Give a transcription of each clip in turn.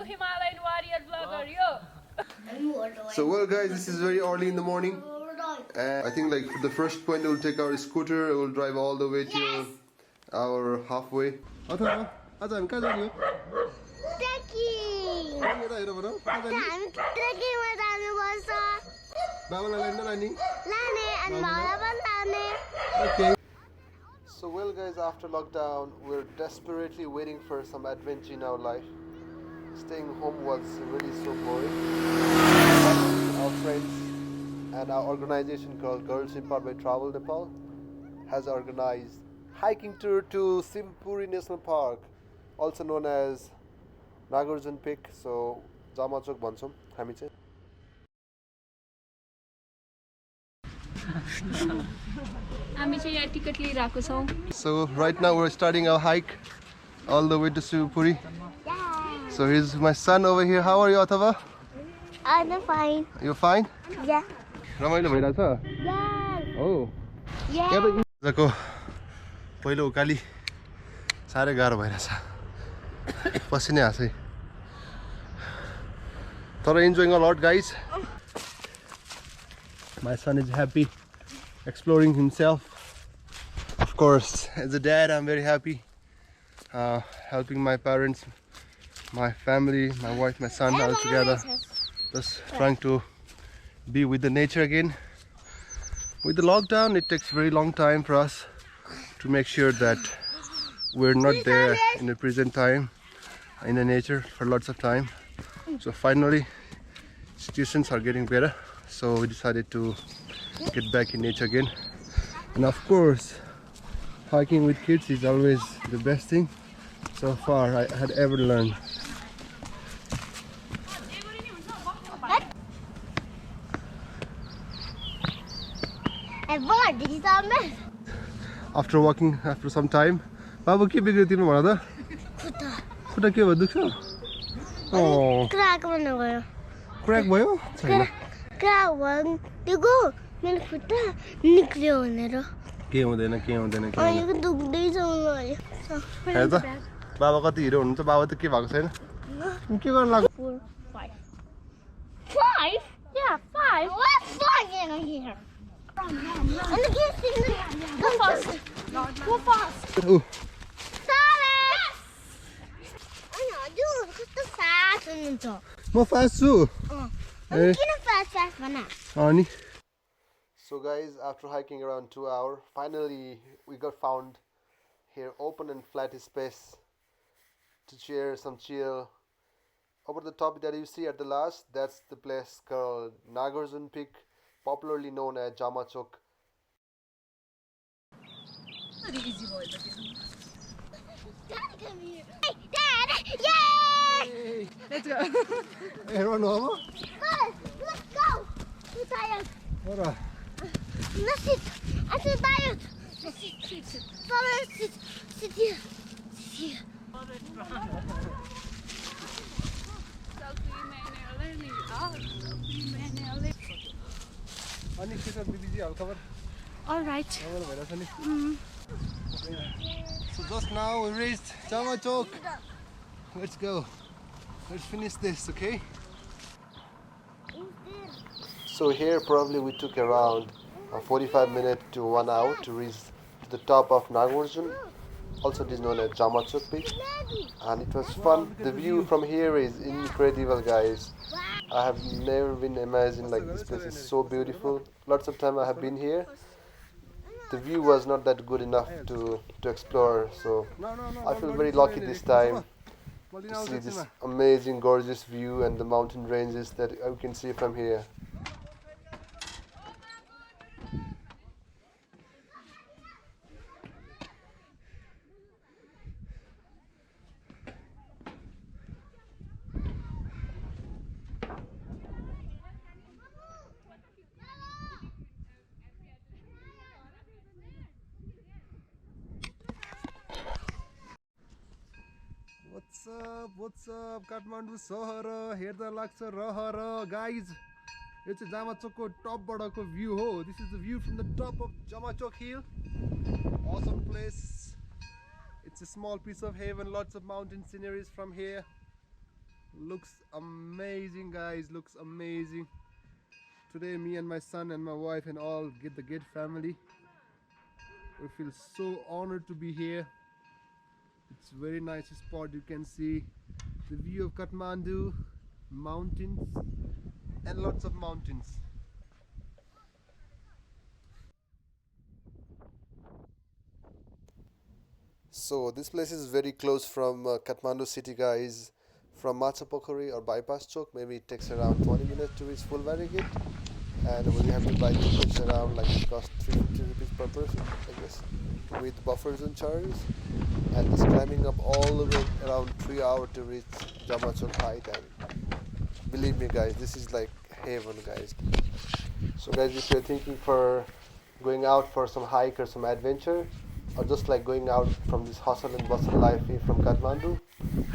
Himalayan warrior vlogger, yo. So well guys, this is very early in the morning and I think like the first point we'll take our scooter, we'll drive all the way to our halfway. Trekking! हामी ट्रेकिङमा जानुपर्छ बाबालाई line लाने लाने अनि भाडा पनि लाने Okay. So well guys, after lockdown, we're desperately waiting for some adventure in our life. Staying home was really so boring. Our friends and our organization called Girls Empowered by Travel Nepal has organized hiking tour to Simpuri National Park, also known as Nagarjuna Peak. So Jamacho भन्छौं हामी चाहिँ. हामी चाहिँ यहाँ ticket लिइराको छौं. So right now we're starting our hike all the way to Simpuri. So here's my son over here. How are you, Atava? I'm fine. You're fine? Yeah. रमाइलो भइरहेछ? Yeah. Oh. Yeah. आजको पहिलो उकाली साह्रै गाह्रो भइरहेछ. पसिनै आछै. तर enjoying a lot, guys. My son is happy exploring himself. Of course, as a dad, I'm very happy helping my parents, my family, my wife, my son all together. Just trying to be with the nature again. With the lockdown, it takes a very long time for us to make sure that we're not there in the present time in the nature for lots of time. So finally, situations are getting better. So we decided to get back in nature again. And of course, hiking with kids is always the best thing so far I had ever learned. After walking after some time, Babu ke bigre tinu bhana ta? Khuta ke bhayo dukha? Oh. Crack bhayo. Crack bhayo? Chaina. Crack bhayo. Dekho मेरो खुट्टा निक्ल्यो भनेर. के हुँदैन के हुँदैन के अनि यो दुख्दै छ मलाई. हेर त बाबा कति हिरो हुनुहुन्छ. बाबा त के भएको छैन. के गर्न लाग्यो? 4, 5. 5? Yeah, 5. What's flying in here? And the kids think go fast. Go fast. Oh. Sorry. Yes. I know, dude, कस्तो fast हुनुहुन्छ. म फास्ट छु. अनि किन fast भन? अनि So guys, after hiking around 2 hours, finally we got found here open and flat space to share some chill. Over the top that you see at the last, that's the place called Nagarjuna Peak, popularly known as Jamacho. Dad, come here. Hey, Dad! Yay! Let's go. Everyone over? Let's go! Too tired. Alright. Let's sit. I'm too tired. Let's sit. Father, sit here. Sit here. All right. So just now we reached Jamacho. Let's go. Let's finish this, okay? So here probably we took around 45 minutes to 1 hour to reach to the top of Nagarjuna. Also it is known as Jamacho Peak. And it was fun. The view from here is incredible, guys. I have never been imagined like this place is so beautiful. Lots of time I have been here. The view was not that good enough to explore, so I feel very lucky this time to see this amazing gorgeous view and the mountain ranges that you can see from here. What's up, Kathmandu सहर हेर्दा लाग्छ रहर. Guys, it's a Jamachoको top-बाटको view ho. This is the view from the top of Jamacho hill. Awesome place. It's a small piece of heaven, lots of mountain sceneries from here. Looks amazing, guys. Looks amazing. Today me and my son and my wife and all get the Gate family. We feel so honored to be here. It's a very nice spot. You can see the view of Kathmandu, mountains and lots of mountains. So this place is very close from Kathmandu city, guys. From Machhapokhari or bypass chowk, maybe it takes around 20 minutes to reach Fulbari gate. And we have to buy tickets around, like it costs 350 rupees per person, I guess, with buffers and charges. And just climbing up all the way around 3 hours to reach Jamacho height. And believe me, guys, this is like heaven, guys. So guys, if you're thinking for going out for some hike or some adventure, or just like going out from this hustle and bustle life here from Kathmandu,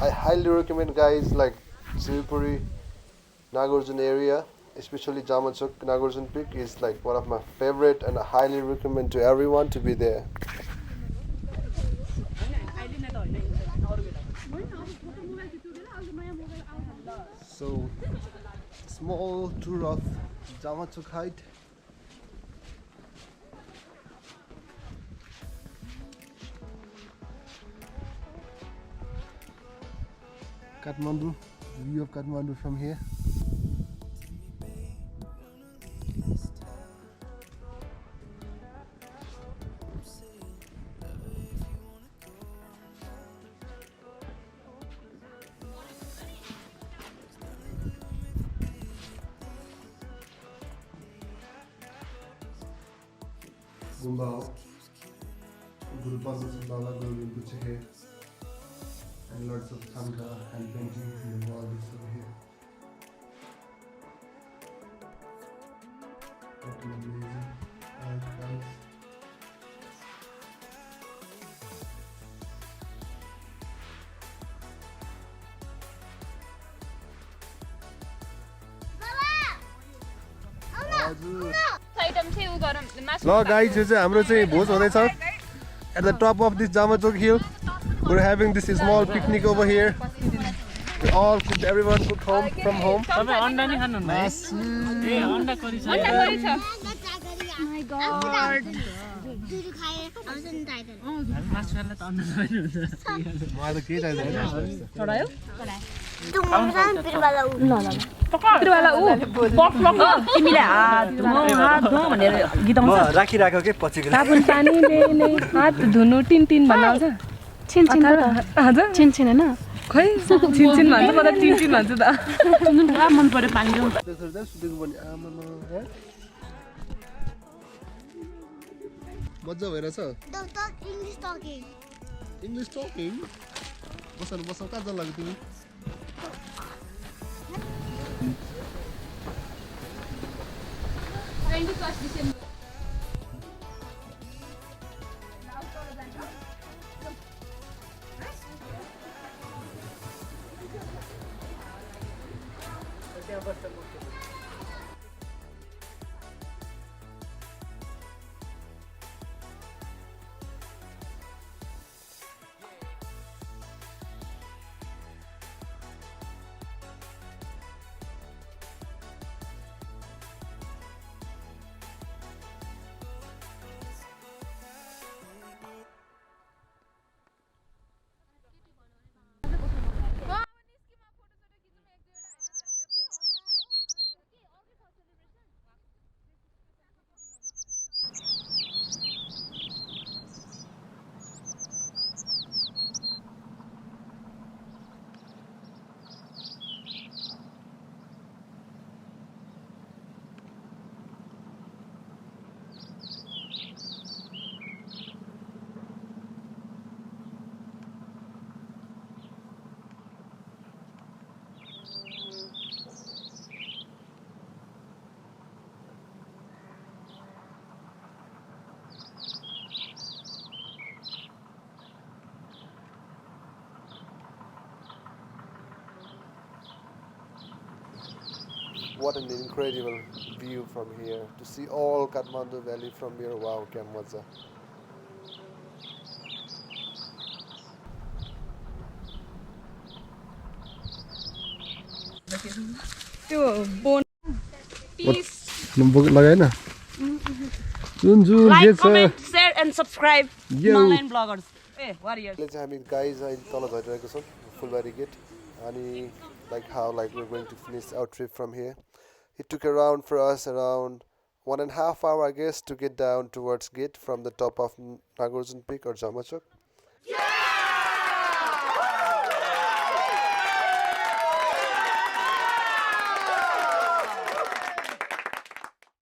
I highly recommend, guys, like Fulbari, Nagarjuna area, especially Jamacho. Nagarjuna Peak is like one of my favorite, and I highly recommend to everyone to be there. So, small tour of Jamacho height. Kathmandu, view of Kathmandu from here. Gumba, here, and lots of thanga and paintings in the wall over here. What an amazing art, guys. Hello guys, यो चाहिँ हाम्रो चाहिँ भोज हुँदैछ at the top of this Jamacho hill. We're having this small picnic over here. We all cooked, everyone cooked home from home. My God. राखिराख्यो के पछि साबुन पानीले नै हात धुनु टिन बनाउँछ छिनछिन हजुर छिनछिन हैन खै छिनछिन भन्छ म त टिन भन्छु त पुरा मन पर्यो पानी मजा भइरहेछ इङ्ग्लिस टकिङ बसाउ कहाँ जान लाग्यो तिमी What an incredible view from here. To see all Kathmandu Valley from here, wow, kya maza. त्यो बोन लगाएन जुन जुन के छ share and subscribe Himalayan bloggers warriors हामी गाइज अहिले तल झरिरहेको छौँ फुलबारी गेट अनि like how we're going to finish our trip from here. It took around for us around 1.5 hours I guess to get down towards gate from the top of Nagarjuna Peak or Jamacho.